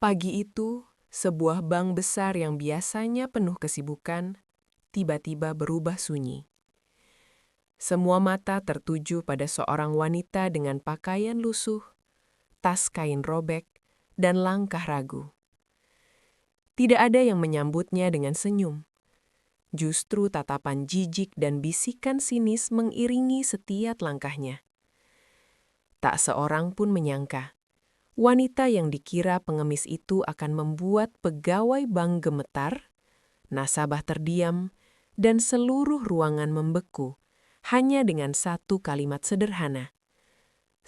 Pagi itu, sebuah bank besar yang biasanya penuh kesibukan tiba-tiba berubah sunyi. Semua mata tertuju pada seorang wanita dengan pakaian lusuh, tas kain robek, dan langkah ragu. Tidak ada yang menyambutnya dengan senyum. Justru tatapan jijik dan bisikan sinis mengiringi setiap langkahnya. Tak seorang pun menyangka wanita yang dikira pengemis itu akan membuat pegawai bank gemetar, nasabah terdiam, dan seluruh ruangan membeku hanya dengan satu kalimat sederhana.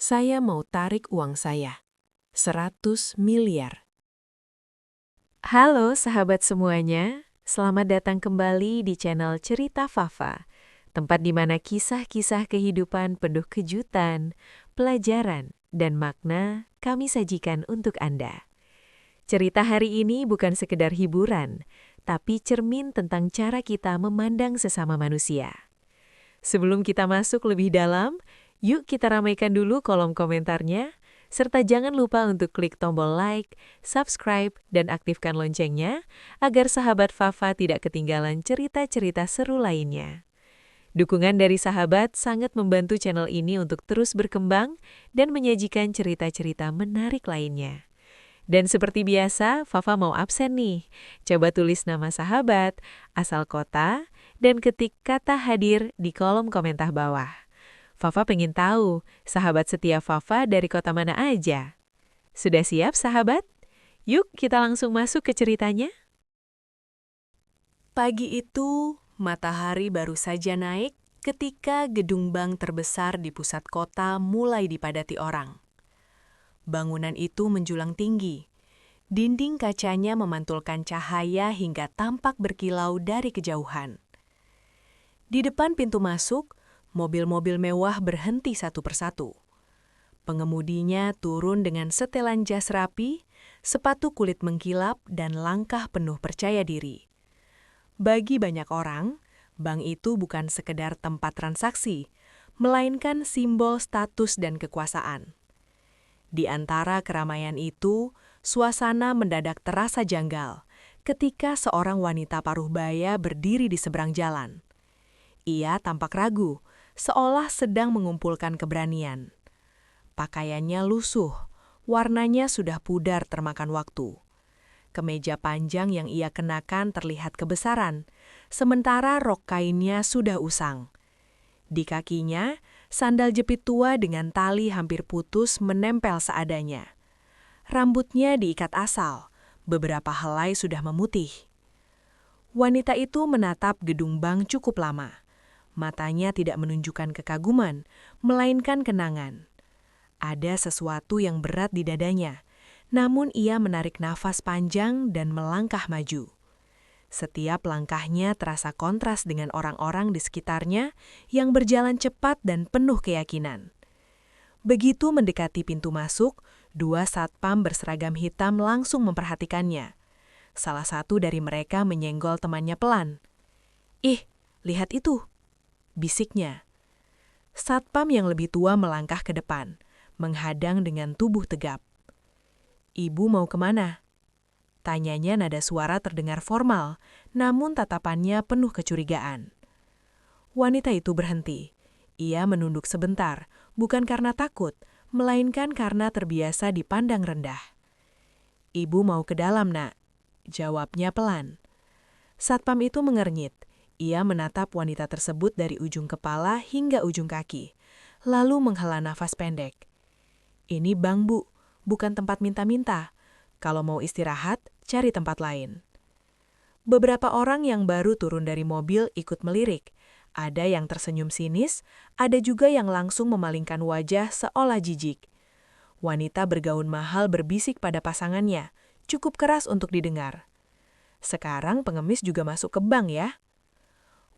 Saya mau tarik uang saya, 100 miliar. Halo sahabat semuanya, selamat datang kembali di channel Cerita Fafa, tempat di mana kisah-kisah kehidupan penuh kejutan, pelajaran, dan makna kami sajikan untuk Anda. Cerita hari ini bukan sekedar hiburan, tapi cermin tentang cara kita memandang sesama manusia. Sebelum kita masuk lebih dalam, yuk kita ramaikan dulu kolom komentarnya, serta jangan lupa untuk klik tombol like, subscribe, dan aktifkan loncengnya agar sahabat Fafa tidak ketinggalan cerita-cerita seru lainnya. Dukungan dari sahabat sangat membantu channel ini untuk terus berkembang dan menyajikan cerita-cerita menarik lainnya. Dan seperti biasa, Fafa mau absen nih. Coba tulis nama sahabat, asal kota, dan ketik kata hadir di kolom komentar bawah. Fafa pengen tahu, sahabat setia Fafa dari kota mana aja? Sudah siap, sahabat? Yuk kita langsung masuk ke ceritanya. Pagi itu, matahari baru saja naik ketika gedung bank terbesar di pusat kota mulai dipadati orang. Bangunan itu menjulang tinggi. Dinding kacanya memantulkan cahaya hingga tampak berkilau dari kejauhan. Di depan pintu masuk, mobil-mobil mewah berhenti satu persatu. Pengemudinya turun dengan setelan jas rapi, sepatu kulit mengkilap, dan langkah penuh percaya diri. Bagi banyak orang, bank itu bukan sekedar tempat transaksi, melainkan simbol status dan kekuasaan. Di antara keramaian itu, suasana mendadak terasa janggal ketika seorang wanita paruh baya berdiri di seberang jalan. Ia tampak ragu, seolah sedang mengumpulkan keberanian. Pakaiannya lusuh, warnanya sudah pudar termakan waktu. Kemeja panjang yang ia kenakan terlihat kebesaran, sementara rok kainnya sudah usang. Di kakinya, sandal jepit tua dengan tali hampir putus menempel seadanya. Rambutnya diikat asal, beberapa helai sudah memutih. Wanita itu menatap gedung bank cukup lama. Matanya tidak menunjukkan kekaguman, melainkan kenangan. Ada sesuatu yang berat di dadanya, namun ia menarik nafas panjang dan melangkah maju. Setiap langkahnya terasa kontras dengan orang-orang di sekitarnya yang berjalan cepat dan penuh keyakinan. Begitu mendekati pintu masuk, dua satpam berseragam hitam langsung memperhatikannya. Salah satu dari mereka menyenggol temannya pelan. "Ih, lihat itu!" bisiknya. Satpam yang lebih tua melangkah ke depan, menghadang dengan tubuh tegap. "Ibu mau kemana?" Tanyanya nada suara terdengar formal, namun tatapannya penuh kecurigaan. Wanita itu berhenti. Ia menunduk sebentar, bukan karena takut, melainkan karena terbiasa dipandang rendah. "Ibu mau ke dalam, Nak," jawabnya pelan. Satpam itu mengernyit. Ia menatap wanita tersebut dari ujung kepala hingga ujung kaki, lalu menghela nafas pendek. "Ini bank, Bu, bukan tempat minta-minta. Kalau mau istirahat, cari tempat lain." Beberapa orang yang baru turun dari mobil ikut melirik. Ada yang tersenyum sinis, ada juga yang langsung memalingkan wajah seolah jijik. Wanita bergaun mahal berbisik pada pasangannya, cukup keras untuk didengar. "Sekarang pengemis juga masuk ke bank ya?"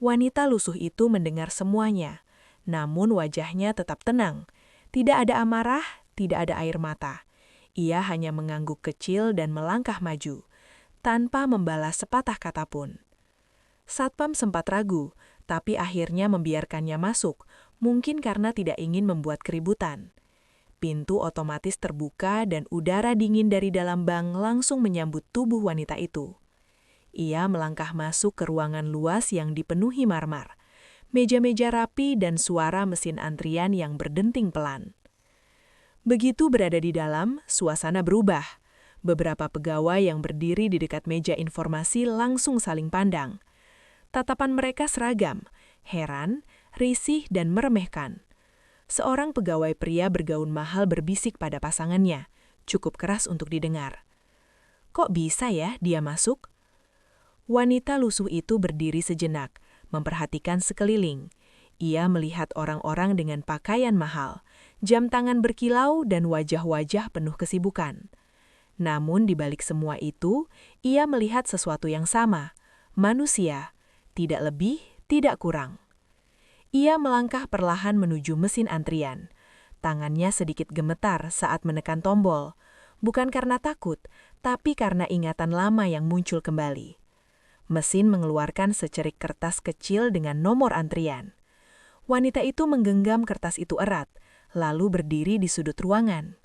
Wanita lusuh itu mendengar semuanya, namun wajahnya tetap tenang. Tidak ada amarah, tidak ada air mata. Ia hanya mengangguk kecil dan melangkah maju, tanpa membalas sepatah kata pun. Satpam sempat ragu, tapi akhirnya membiarkannya masuk, mungkin karena tidak ingin membuat keributan. Pintu otomatis terbuka dan udara dingin dari dalam bank langsung menyambut tubuh wanita itu. Ia melangkah masuk ke ruangan luas yang dipenuhi marmer, meja-meja rapi dan suara mesin antrian yang berdenting pelan. Begitu berada di dalam, suasana berubah. Beberapa pegawai yang berdiri di dekat meja informasi langsung saling pandang. Tatapan mereka seragam, heran, risih, dan meremehkan. Seorang pegawai pria bergaun mahal berbisik pada pasangannya, cukup keras untuk didengar. Kok bisa ya dia masuk? Wanita lusuh itu berdiri sejenak, memperhatikan sekeliling. Ia melihat orang-orang dengan pakaian mahal, jam tangan berkilau, dan wajah-wajah penuh kesibukan. Namun di balik semua itu, ia melihat sesuatu yang sama, manusia, tidak lebih, tidak kurang. Ia melangkah perlahan menuju mesin antrian. Tangannya sedikit gemetar saat menekan tombol, bukan karena takut, tapi karena ingatan lama yang muncul kembali. Mesin mengeluarkan secerik kertas kecil dengan nomor antrian. Wanita itu menggenggam kertas itu erat, lalu berdiri di sudut ruangan.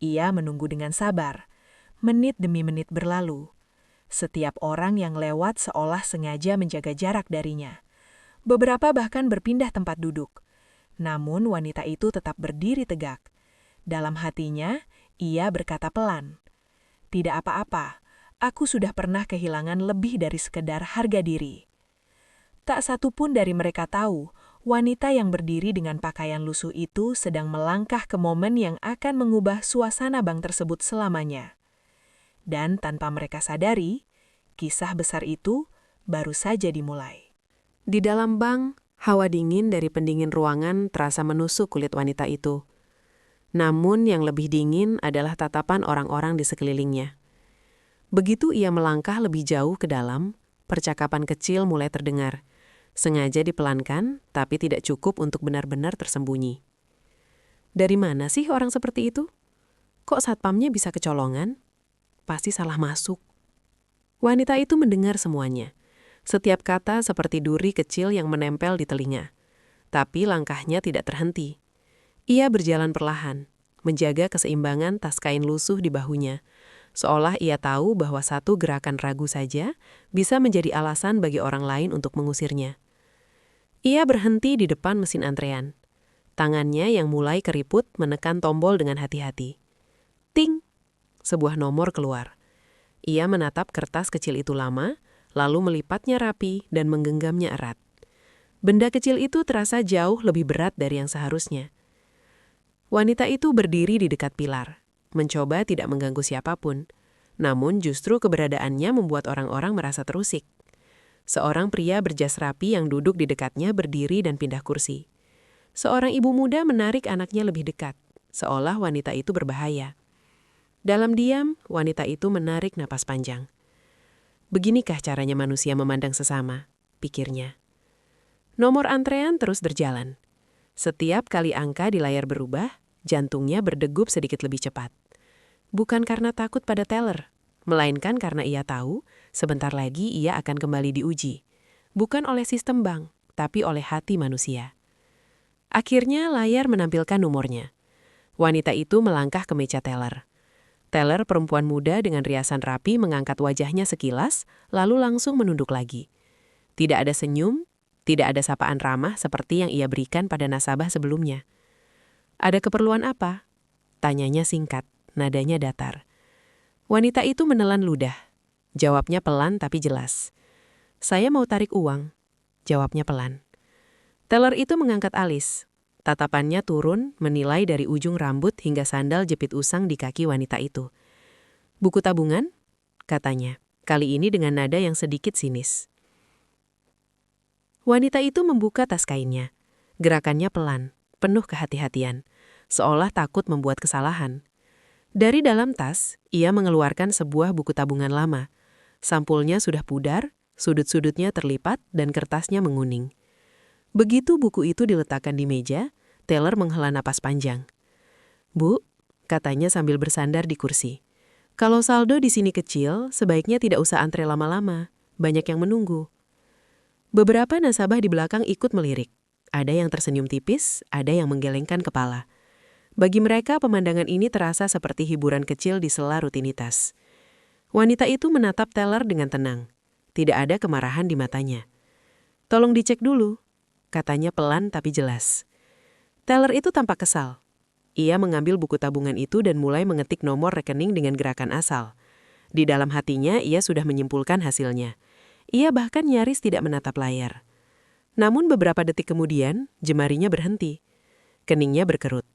Ia menunggu dengan sabar. Menit demi menit berlalu. Setiap orang yang lewat seolah sengaja menjaga jarak darinya. Beberapa bahkan berpindah tempat duduk. Namun wanita itu tetap berdiri tegak. Dalam hatinya, ia berkata pelan, "Tidak apa-apa, aku sudah pernah kehilangan lebih dari sekedar harga diri." Tak satu pun dari mereka tahu, wanita yang berdiri dengan pakaian lusuh itu sedang melangkah ke momen yang akan mengubah suasana bank tersebut selamanya. Dan tanpa mereka sadari, kisah besar itu baru saja dimulai. Di dalam bank, hawa dingin dari pendingin ruangan terasa menusuk kulit wanita itu. Namun yang lebih dingin adalah tatapan orang-orang di sekelilingnya. Begitu ia melangkah lebih jauh ke dalam, percakapan kecil mulai terdengar. Sengaja dipelankan, tapi tidak cukup untuk benar-benar tersembunyi. Dari mana sih orang seperti itu? Kok satpamnya bisa kecolongan? Pasti salah masuk. Wanita itu mendengar semuanya. Setiap kata seperti duri kecil yang menempel di telinga. Tapi langkahnya tidak terhenti. Ia berjalan perlahan, menjaga keseimbangan tas kain lusuh di bahunya, seolah ia tahu bahwa satu gerakan ragu saja bisa menjadi alasan bagi orang lain untuk mengusirnya. Ia berhenti di depan mesin antrean. Tangannya yang mulai keriput menekan tombol dengan hati-hati. Ting! Sebuah nomor keluar. Ia menatap kertas kecil itu lama, lalu melipatnya rapi dan menggenggamnya erat. Benda kecil itu terasa jauh lebih berat dari yang seharusnya. Wanita itu berdiri di dekat pilar, mencoba tidak mengganggu siapapun. Namun justru keberadaannya membuat orang-orang merasa terusik. Seorang pria berjas rapi yang duduk di dekatnya berdiri dan pindah kursi. Seorang ibu muda menarik anaknya lebih dekat, seolah wanita itu berbahaya. Dalam diam, wanita itu menarik napas panjang. Beginikah caranya manusia memandang sesama, pikirnya. Nomor antrean terus berjalan. Setiap kali angka di layar berubah, jantungnya berdegup sedikit lebih cepat. Bukan karena takut pada teller, melainkan karena ia tahu sebentar lagi ia akan kembali diuji. Bukan oleh sistem bank, tapi oleh hati manusia. Akhirnya layar menampilkan nomornya. Wanita itu melangkah ke meja teller. Teller perempuan muda dengan riasan rapi mengangkat wajahnya sekilas, lalu langsung menunduk lagi. Tidak ada senyum, tidak ada sapaan ramah seperti yang ia berikan pada nasabah sebelumnya. "Ada keperluan apa?" Tanyanya singkat, nadanya datar. Wanita itu menelan ludah. Jawabnya pelan tapi jelas. "Saya mau tarik uang." Jawabnya pelan. Teller itu mengangkat alis. Tatapannya turun, menilai dari ujung rambut hingga sandal jepit usang di kaki wanita itu. "Buku tabungan?" katanya, kali ini dengan nada yang sedikit sinis. Wanita itu membuka tas kainnya. Gerakannya pelan, penuh kehati-hatian, seolah takut membuat kesalahan. Dari dalam tas, ia mengeluarkan sebuah buku tabungan lama. Sampulnya sudah pudar, sudut-sudutnya terlipat, dan kertasnya menguning. Begitu buku itu diletakkan di meja, teller menghela napas panjang. "Bu," katanya sambil bersandar di kursi. "Kalau saldo di sini kecil, sebaiknya tidak usah antre lama-lama. Banyak yang menunggu." Beberapa nasabah di belakang ikut melirik. Ada yang tersenyum tipis, ada yang menggelengkan kepala. Bagi mereka, pemandangan ini terasa seperti hiburan kecil di sela rutinitas. Wanita itu menatap teller dengan tenang. Tidak ada kemarahan di matanya. "Tolong dicek dulu," katanya pelan tapi jelas. Teller itu tampak kesal. Ia mengambil buku tabungan itu dan mulai mengetik nomor rekening dengan gerakan asal. Di dalam hatinya, ia sudah menyimpulkan hasilnya. Ia bahkan nyaris tidak menatap layar. Namun beberapa detik kemudian, jemarinya berhenti. Keningnya berkerut.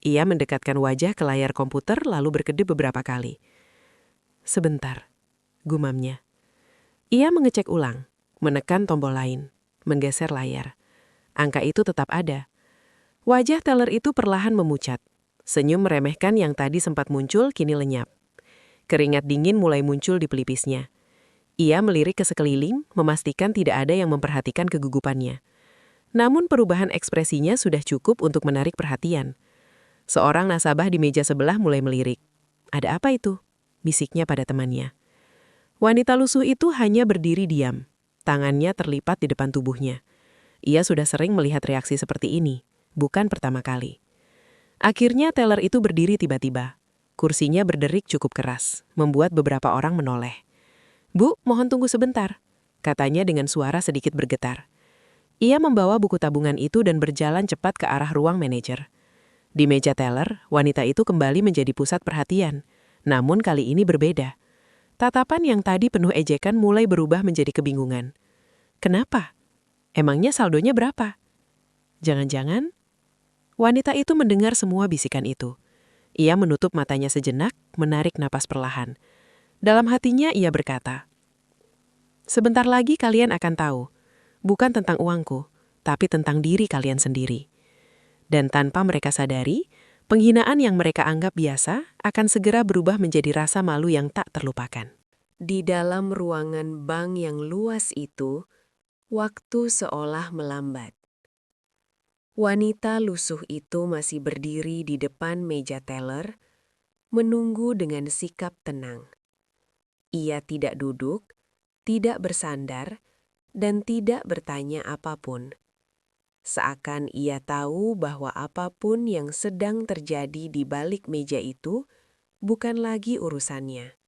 Ia mendekatkan wajah ke layar komputer lalu berkedip beberapa kali. "Sebentar," gumamnya. Ia mengecek ulang, menekan tombol lain, menggeser layar. Angka itu tetap ada. Wajah teller itu perlahan memucat. Senyum meremehkan yang tadi sempat muncul kini lenyap. Keringat dingin mulai muncul di pelipisnya. Ia melirik ke sekeliling, memastikan tidak ada yang memperhatikan kegugupannya. Namun perubahan ekspresinya sudah cukup untuk menarik perhatian. Seorang nasabah di meja sebelah mulai melirik. "Ada apa itu?" bisiknya pada temannya. Wanita lusuh itu hanya berdiri diam. Tangannya terlipat di depan tubuhnya. Ia sudah sering melihat reaksi seperti ini, bukan pertama kali. Akhirnya teller itu berdiri tiba-tiba. Kursinya berderik cukup keras, membuat beberapa orang menoleh. "Bu, mohon tunggu sebentar," katanya dengan suara sedikit bergetar. Ia membawa buku tabungan itu dan berjalan cepat ke arah ruang manajer. Di meja teller, wanita itu kembali menjadi pusat perhatian. Namun kali ini berbeda. Tatapan yang tadi penuh ejekan mulai berubah menjadi kebingungan. Kenapa? Emangnya saldonya berapa? Jangan-jangan? Wanita itu mendengar semua bisikan itu. Ia menutup matanya sejenak, menarik napas perlahan. Dalam hatinya ia berkata, "Sebentar lagi kalian akan tahu. Bukan tentang uangku, tapi tentang diri kalian sendiri." Dan tanpa mereka sadari, penghinaan yang mereka anggap biasa akan segera berubah menjadi rasa malu yang tak terlupakan. Di dalam ruangan bank yang luas itu, waktu seolah melambat. Wanita lusuh itu masih berdiri di depan meja teller, menunggu dengan sikap tenang. Ia tidak duduk, tidak bersandar, dan tidak bertanya apapun. Seakan ia tahu bahwa apapun yang sedang terjadi di balik meja itu bukan lagi urusannya.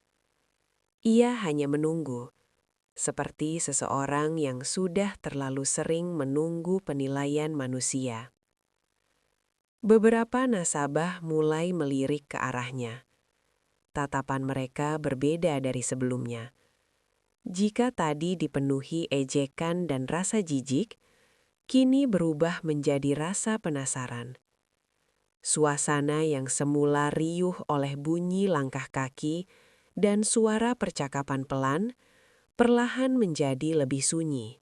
Ia hanya menunggu, seperti seseorang yang sudah terlalu sering menunggu penilaian manusia. Beberapa nasabah mulai melirik ke arahnya. Tatapan mereka berbeda dari sebelumnya. Jika tadi dipenuhi ejekan dan rasa jijik, kini berubah menjadi rasa penasaran. Suasana yang semula riuh oleh bunyi langkah kaki dan suara percakapan pelan, perlahan menjadi lebih sunyi.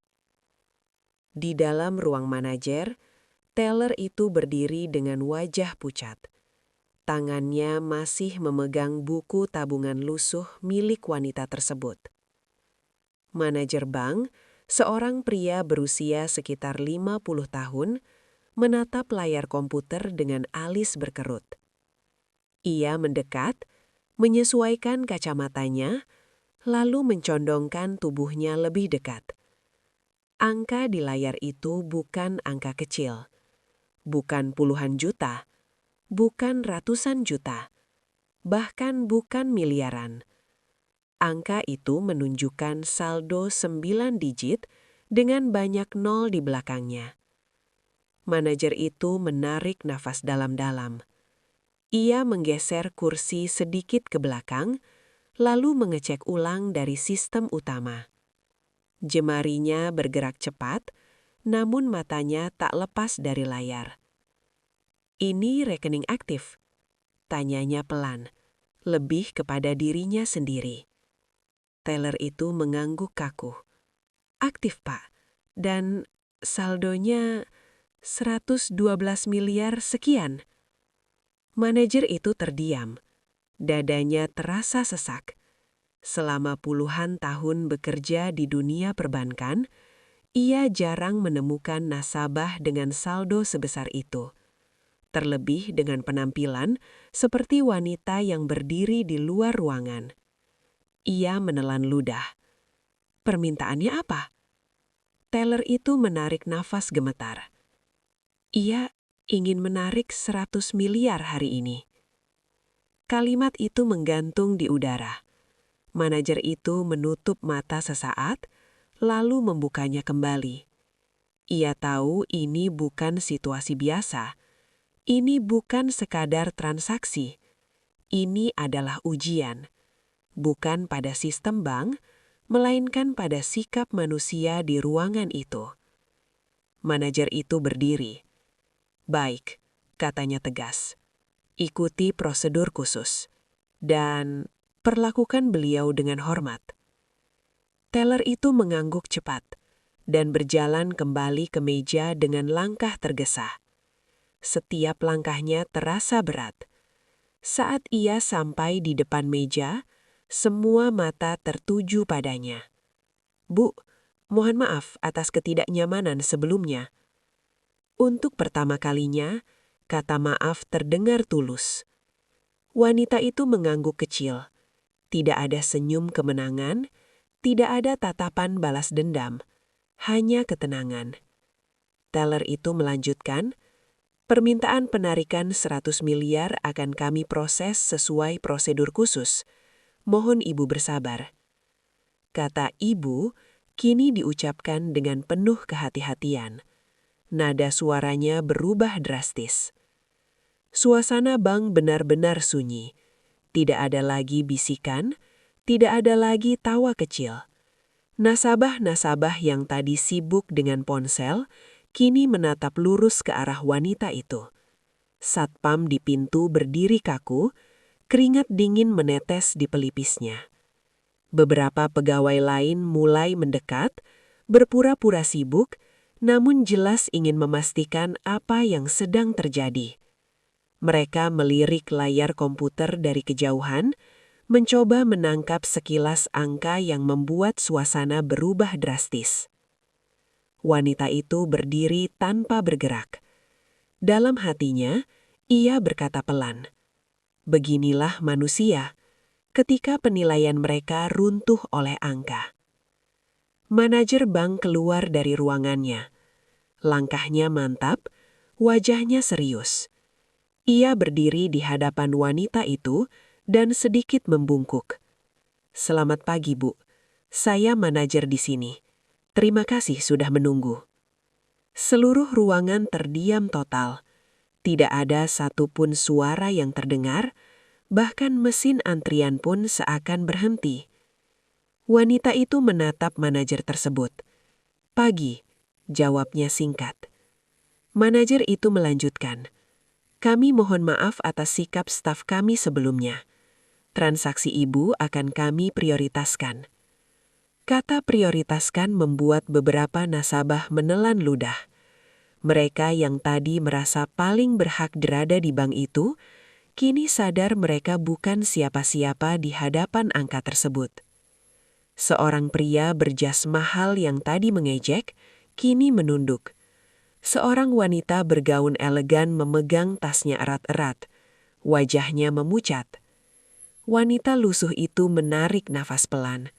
Di dalam ruang manajer, teller itu berdiri dengan wajah pucat. Tangannya masih memegang buku tabungan lusuh milik wanita tersebut. Manajer bank, seorang pria berusia sekitar 50 tahun, menatap layar komputer dengan alis berkerut. Ia mendekat, menyesuaikan kacamatanya, lalu mencondongkan tubuhnya lebih dekat. Angka di layar itu bukan angka kecil, bukan puluhan juta, bukan ratusan juta, bahkan bukan miliaran. Angka itu menunjukkan saldo 9 digit dengan banyak nol di belakangnya. Manajer itu menarik nafas dalam-dalam. Ia menggeser kursi sedikit ke belakang, lalu mengecek ulang dari sistem utama. Jemarinya bergerak cepat, namun matanya tak lepas dari layar. "Ini rekening aktif?" tanyanya pelan, lebih kepada dirinya sendiri. Teller itu mengangguk kaku. "Aktif, Pak. Dan saldonya 112 miliar sekian." Manajer itu terdiam. Dadanya terasa sesak. Selama puluhan tahun bekerja di dunia perbankan, ia jarang menemukan nasabah dengan saldo sebesar itu. Terlebih dengan penampilan seperti wanita yang berdiri di luar ruangan. Ia menelan ludah. "Permintaannya apa?" Teller itu menarik nafas gemetar. "Iya, ingin menarik 100 miliar hari ini." Kalimat itu menggantung di udara. Manajer itu menutup mata sesaat, lalu membukanya kembali. Ia tahu ini bukan situasi biasa. Ini bukan sekadar transaksi. Ini adalah ujian. Bukan pada sistem bank, melainkan pada sikap manusia di ruangan itu. Manajer itu berdiri. "Baik," katanya tegas. "Ikuti prosedur khusus. Dan perlakukan beliau dengan hormat." Teller itu mengangguk cepat dan berjalan kembali ke meja dengan langkah tergesa. Setiap langkahnya terasa berat. Saat ia sampai di depan meja, semua mata tertuju padanya. "Bu, mohon maaf atas ketidaknyamanan sebelumnya." Untuk pertama kalinya, kata maaf terdengar tulus. Wanita itu mengangguk kecil. Tidak ada senyum kemenangan, tidak ada tatapan balas dendam, hanya ketenangan. Teller itu melanjutkan, "Permintaan penarikan 100 miliar akan kami proses sesuai prosedur khusus. Mohon Ibu bersabar." Kata Ibu kini diucapkan dengan penuh kehati-hatian. Nada suaranya berubah drastis. Suasana bank benar-benar sunyi. Tidak ada lagi bisikan, tidak ada lagi tawa kecil. Nasabah-nasabah yang tadi sibuk dengan ponsel, kini menatap lurus ke arah wanita itu. Satpam di pintu berdiri kaku, keringat dingin menetes di pelipisnya. Beberapa pegawai lain mulai mendekat, berpura-pura sibuk, namun jelas ingin memastikan apa yang sedang terjadi. Mereka melirik layar komputer dari kejauhan, mencoba menangkap sekilas angka yang membuat suasana berubah drastis. Wanita itu berdiri tanpa bergerak. Dalam hatinya, ia berkata pelan, "Beginilah manusia ketika penilaian mereka runtuh oleh angka." Manajer bank keluar dari ruangannya. Langkahnya mantap, wajahnya serius. Ia berdiri di hadapan wanita itu dan sedikit membungkuk. "Selamat pagi, Bu. Saya manajer di sini. Terima kasih sudah menunggu." Seluruh ruangan terdiam total. Tidak ada satupun suara yang terdengar, bahkan mesin antrian pun seakan berhenti. Wanita itu menatap manajer tersebut. "Pagi," jawabnya singkat. Manajer itu melanjutkan, "Kami mohon maaf atas sikap staf kami sebelumnya. Transaksi Ibu akan kami prioritaskan." Kata prioritaskan membuat beberapa nasabah menelan ludah. Mereka yang tadi merasa paling berhak berada di bank itu, kini sadar mereka bukan siapa-siapa di hadapan angka tersebut. Seorang pria berjas mahal yang tadi mengejek, kini menunduk. Seorang wanita bergaun elegan memegang tasnya erat-erat. Wajahnya memucat. Wanita lusuh itu menarik nafas pelan.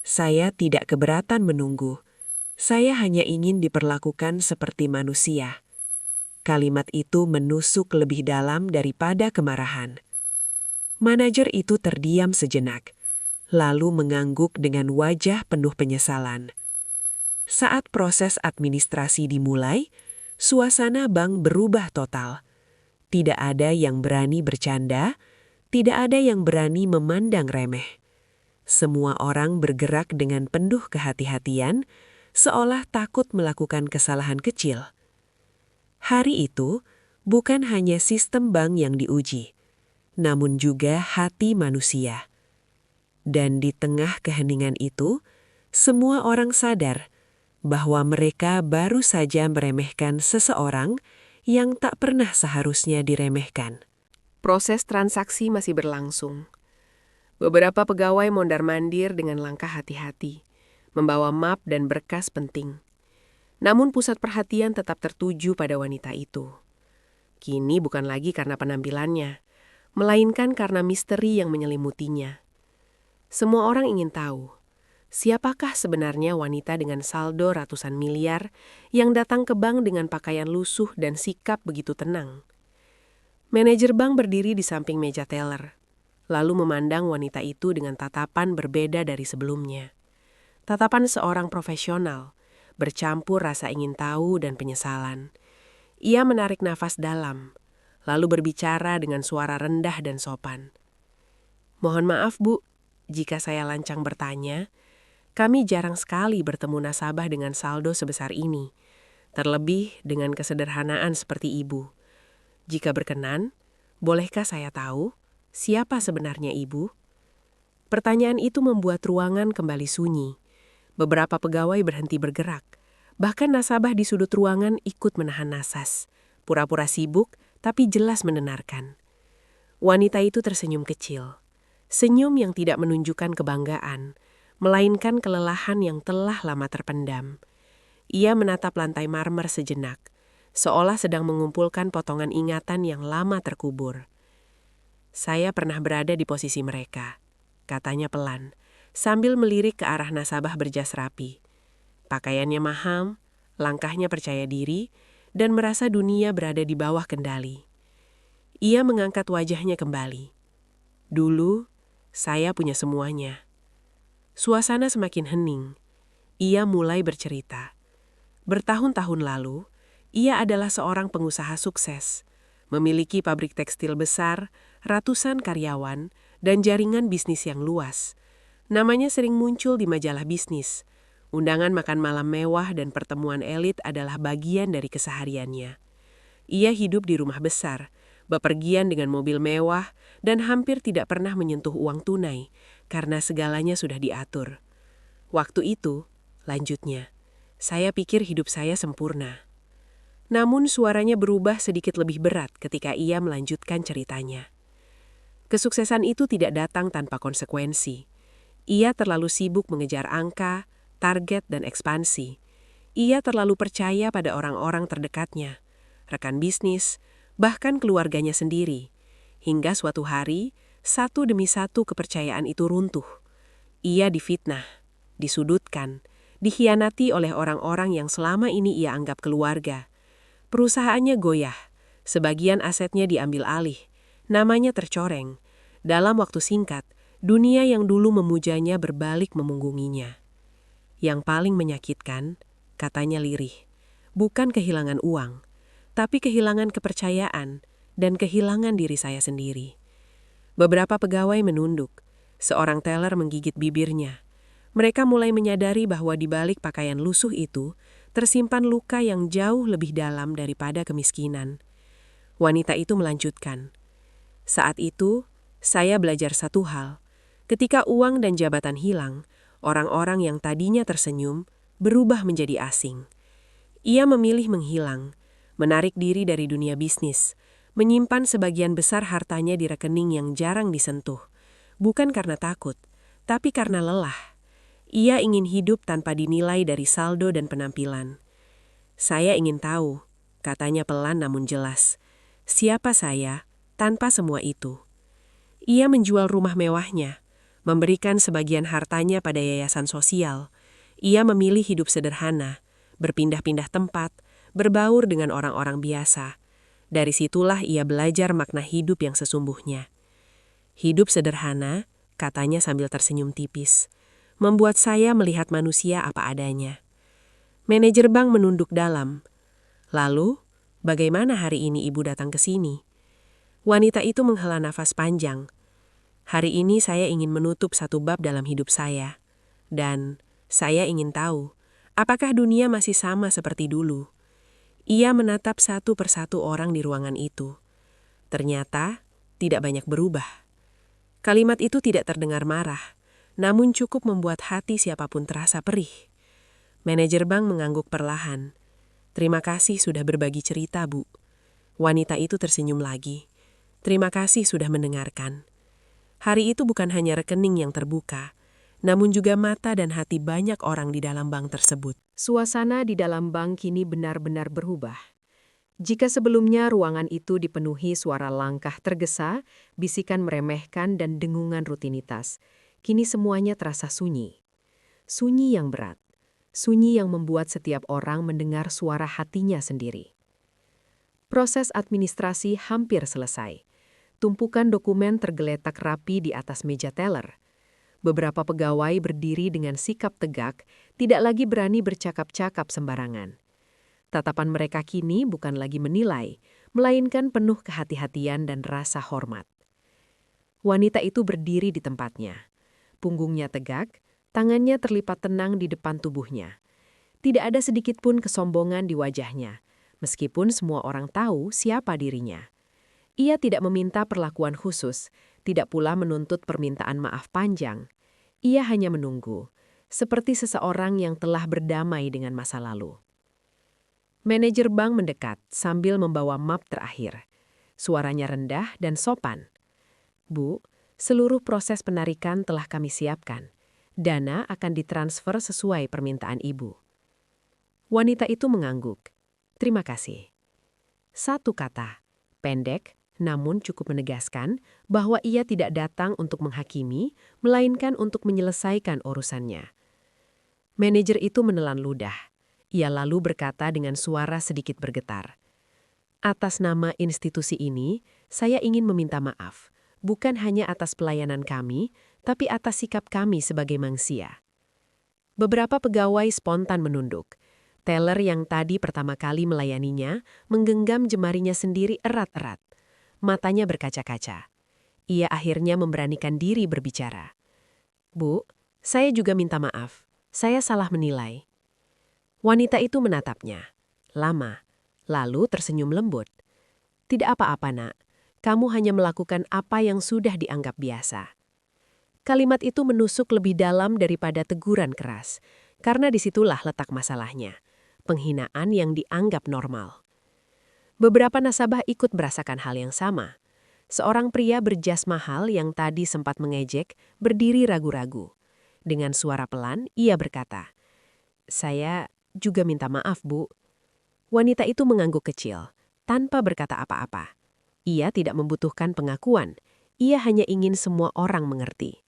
"Saya tidak keberatan menunggu. Saya hanya ingin diperlakukan seperti manusia." Kalimat itu menusuk lebih dalam daripada kemarahan. Manajer itu terdiam sejenak, lalu mengangguk dengan wajah penuh penyesalan. Saat proses administrasi dimulai, suasana bank berubah total. Tidak ada yang berani bercanda, tidak ada yang berani memandang remeh. Semua orang bergerak dengan penuh kehati-hatian, seolah takut melakukan kesalahan kecil. Hari itu, bukan hanya sistem bank yang diuji, namun juga hati manusia. Dan di tengah keheningan itu, semua orang sadar bahwa mereka baru saja meremehkan seseorang yang tak pernah seharusnya diremehkan. Proses transaksi masih berlangsung. Beberapa pegawai mondar-mandir dengan langkah hati-hati, membawa map dan berkas penting. Namun pusat perhatian tetap tertuju pada wanita itu. Kini bukan lagi karena penampilannya, melainkan karena misteri yang menyelimutinya. Semua orang ingin tahu, Siapakah sebenarnya wanita dengan saldo ratusan miliar yang datang ke bank dengan pakaian lusuh dan sikap begitu tenang? Manajer bank berdiri di samping meja teller, lalu memandang wanita itu dengan tatapan berbeda dari sebelumnya. Tatapan seorang profesional, bercampur rasa ingin tahu dan penyesalan. Ia menarik nafas dalam, lalu berbicara dengan suara rendah dan sopan. "Mohon maaf, Bu, jika saya lancang bertanya. Kami jarang sekali bertemu nasabah dengan saldo sebesar ini, terlebih dengan kesederhanaan seperti Ibu. Jika berkenan, bolehkah saya tahu siapa sebenarnya Ibu?" Pertanyaan itu membuat ruangan kembali sunyi. Beberapa pegawai berhenti bergerak. Bahkan nasabah di sudut ruangan ikut menahan nasas, pura-pura sibuk tapi jelas mendengarkan. Wanita itu tersenyum kecil. Senyum yang tidak menunjukkan kebanggaan, melainkan kelelahan yang telah lama terpendam. Ia menatap lantai marmer sejenak, seolah sedang mengumpulkan potongan ingatan yang lama terkubur. "Saya pernah berada di posisi mereka," katanya pelan, sambil melirik ke arah nasabah berjas rapi. Pakaiannya maham, langkahnya percaya diri, dan merasa dunia berada di bawah kendali. Ia mengangkat wajahnya kembali. "Dulu, saya punya semuanya." Suasana semakin hening. Ia mulai bercerita. Bertahun-tahun lalu, ia adalah seorang pengusaha sukses, memiliki pabrik tekstil besar, ratusan karyawan, dan jaringan bisnis yang luas. Namanya sering muncul di majalah bisnis. Undangan makan malam mewah dan pertemuan elit adalah bagian dari kesehariannya. Ia hidup di rumah besar, bepergian dengan mobil mewah, dan hampir tidak pernah menyentuh uang tunai, karena segalanya sudah diatur. "Waktu itu," lanjutnya, "saya pikir hidup saya sempurna." Namun suaranya berubah sedikit lebih berat ketika ia melanjutkan ceritanya. Kesuksesan itu tidak datang tanpa konsekuensi. Ia terlalu sibuk mengejar angka, target, dan ekspansi. Ia terlalu percaya pada orang-orang terdekatnya, rekan bisnis, bahkan keluarganya sendiri. Hingga suatu hari, satu demi satu kepercayaan itu runtuh. Ia difitnah, disudutkan, dikhianati oleh orang-orang yang selama ini ia anggap keluarga. Perusahaannya goyah, sebagian asetnya diambil alih, namanya tercoreng. Dalam waktu singkat, dunia yang dulu memujanya berbalik memunggunginya. Yang paling menyakitkan, katanya lirih, bukan kehilangan uang, tapi kehilangan kepercayaan dan kehilangan diri saya sendiri. Beberapa pegawai menunduk. Seorang teller menggigit bibirnya. Mereka mulai menyadari bahwa di balik pakaian lusuh itu tersimpan luka yang jauh lebih dalam daripada kemiskinan. Wanita itu melanjutkan, "Saat itu, saya belajar satu hal. Ketika uang dan jabatan hilang, orang-orang yang tadinya tersenyum berubah menjadi asing. Ia memilih menghilang, menarik diri dari dunia bisnis, menyimpan sebagian besar hartanya di rekening yang jarang disentuh, bukan karena takut, tapi karena lelah. Ia ingin hidup tanpa dinilai dari saldo dan penampilan. Saya ingin tahu," katanya pelan namun jelas, "siapa saya tanpa semua itu." Ia menjual rumah mewahnya, memberikan sebagian hartanya pada yayasan sosial. Ia memilih hidup sederhana, berpindah-pindah tempat, berbaur dengan orang-orang biasa. Dari situlah ia belajar makna hidup yang sesungguhnya. "Hidup sederhana," katanya sambil tersenyum tipis, "membuat saya melihat manusia apa adanya." Manajer bank menunduk dalam. "Lalu, bagaimana hari ini Ibu datang ke sini?" Wanita itu menghela nafas panjang. "Hari ini saya ingin menutup satu bab dalam hidup saya. Dan saya ingin tahu, apakah dunia masih sama seperti dulu?" Ia menatap satu persatu orang di ruangan itu. Ternyata, tidak banyak berubah. Kalimat itu tidak terdengar marah, namun cukup membuat hati siapapun terasa perih. Manajer bank mengangguk perlahan. "Terima kasih sudah berbagi cerita, Bu." Wanita itu tersenyum lagi. "Terima kasih sudah mendengarkan." Hari itu bukan hanya rekening yang terbuka, namun juga mata dan hati banyak orang di dalam bank tersebut. Suasana di dalam bank kini benar-benar berubah. Jika sebelumnya ruangan itu dipenuhi suara langkah tergesa, bisikan meremehkan dan dengungan rutinitas, kini semuanya terasa sunyi. Sunyi yang berat. Sunyi yang membuat setiap orang mendengar suara hatinya sendiri. Proses administrasi hampir selesai. Tumpukan dokumen tergeletak rapi di atas meja teller. Beberapa pegawai berdiri dengan sikap tegak, tidak lagi berani bercakap-cakap sembarangan. Tatapan mereka kini bukan lagi menilai, melainkan penuh kehati-hatian dan rasa hormat. Wanita itu berdiri di tempatnya. Punggungnya tegak, tangannya terlipat tenang di depan tubuhnya. Tidak ada sedikit pun kesombongan di wajahnya, meskipun semua orang tahu siapa dirinya. Ia tidak meminta perlakuan khusus, tidak pula menuntut permintaan maaf panjang. Ia hanya menunggu, seperti seseorang yang telah berdamai dengan masa lalu. Manajer bank mendekat sambil membawa map terakhir. Suaranya rendah dan sopan. "Bu, seluruh proses penarikan telah kami siapkan. Dana akan ditransfer sesuai permintaan Ibu." Wanita itu mengangguk. "Terima kasih." Satu kata, pendek, namun cukup menegaskan bahwa ia tidak datang untuk menghakimi, melainkan untuk menyelesaikan urusannya. Manajer itu menelan ludah. Ia lalu berkata dengan suara sedikit bergetar, "Atas nama institusi ini, saya ingin meminta maaf, bukan hanya atas pelayanan kami, tapi atas sikap kami sebagai manusia." Beberapa pegawai spontan menunduk. Teller yang tadi pertama kali melayaninya menggenggam jemarinya sendiri erat-erat. Matanya berkaca-kaca. Ia akhirnya memberanikan diri berbicara. "Bu, saya juga minta maaf. Saya salah menilai." Wanita itu menatapnya. Lama. Lalu tersenyum lembut. "Tidak apa-apa, Nak. Kamu hanya melakukan apa yang sudah dianggap biasa." Kalimat itu menusuk lebih dalam daripada teguran keras, karena disitulah letak masalahnya. Penghinaan yang dianggap normal. Beberapa nasabah ikut merasakan hal yang sama. Seorang pria berjas mahal yang tadi sempat mengejek, berdiri ragu-ragu. Dengan suara pelan, ia berkata, "Saya juga minta maaf, Bu." Wanita itu mengangguk kecil, tanpa berkata apa-apa. Ia tidak membutuhkan pengakuan, ia hanya ingin semua orang mengerti.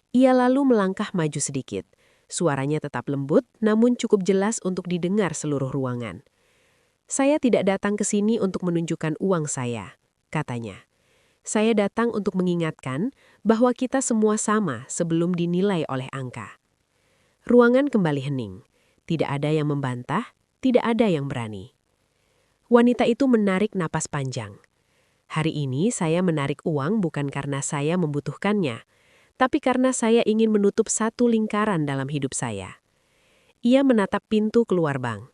Ia lalu melangkah maju sedikit. Suaranya tetap lembut, namun cukup jelas untuk didengar seluruh ruangan. "Saya tidak datang ke sini untuk menunjukkan uang saya," katanya. "Saya datang untuk mengingatkan bahwa kita semua sama sebelum dinilai oleh angka." Ruangan kembali hening. Tidak ada yang membantah, tidak ada yang berani. Wanita itu menarik napas panjang. "Hari ini saya menarik uang bukan karena saya membutuhkannya, tapi karena saya ingin menutup satu lingkaran dalam hidup saya." Ia menatap pintu keluar bank.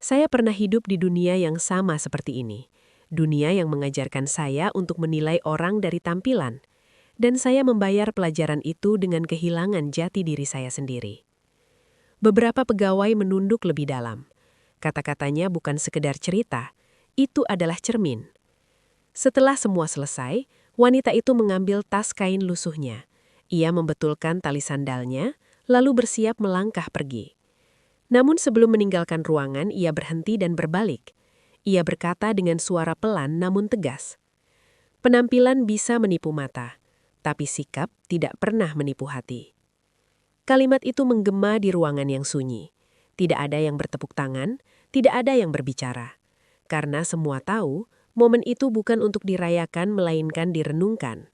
"Saya pernah hidup di dunia yang sama seperti ini. Dunia yang mengajarkan saya untuk menilai orang dari tampilan. Dan saya membayar pelajaran itu dengan kehilangan jati diri saya sendiri." Beberapa pegawai menunduk lebih dalam. Kata-katanya bukan sekedar cerita, itu adalah cermin. Setelah semua selesai, wanita itu mengambil tas kain lusuhnya. Ia membetulkan tali sandalnya, lalu bersiap melangkah pergi. Namun sebelum meninggalkan ruangan, ia berhenti dan berbalik. Ia berkata dengan suara pelan namun tegas, "Penampilan bisa menipu mata, tapi sikap tidak pernah menipu hati." Kalimat itu menggema di ruangan yang sunyi. Tidak ada yang bertepuk tangan, tidak ada yang berbicara. Karena semua tahu, momen itu bukan untuk dirayakan melainkan direnungkan.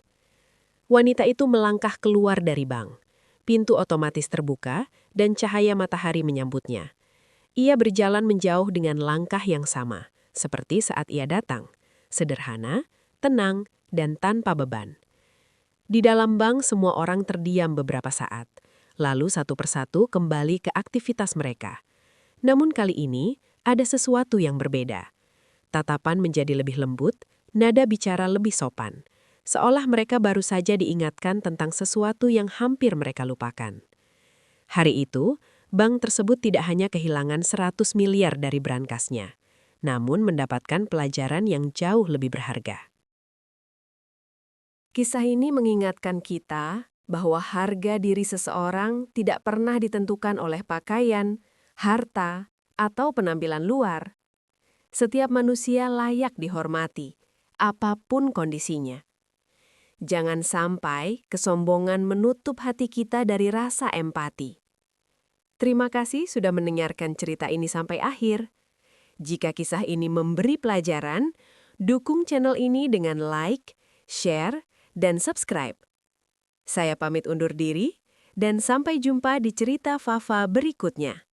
Wanita itu melangkah keluar dari bank. Pintu otomatis terbuka dan cahaya matahari menyambutnya. Ia berjalan menjauh dengan langkah yang sama, seperti saat ia datang. Sederhana, tenang, dan tanpa beban. Di dalam bank semua orang terdiam beberapa saat. Lalu satu persatu kembali ke aktivitas mereka. Namun kali ini, ada sesuatu yang berbeda. Tatapan menjadi lebih lembut, nada bicara lebih sopan. Seolah mereka baru saja diingatkan tentang sesuatu yang hampir mereka lupakan. Hari itu, bank tersebut tidak hanya kehilangan 100 miliar dari brankasnya, namun mendapatkan pelajaran yang jauh lebih berharga. Kisah ini mengingatkan kita bahwa harga diri seseorang tidak pernah ditentukan oleh pakaian, harta, atau penampilan luar. Setiap manusia layak dihormati, apapun kondisinya. Jangan sampai kesombongan menutup hati kita dari rasa empati. Terima kasih sudah mendengarkan cerita ini sampai akhir. Jika kisah ini memberi pelajaran, dukung channel ini dengan like, share, dan subscribe. Saya pamit undur diri, dan sampai jumpa di cerita Fafa berikutnya.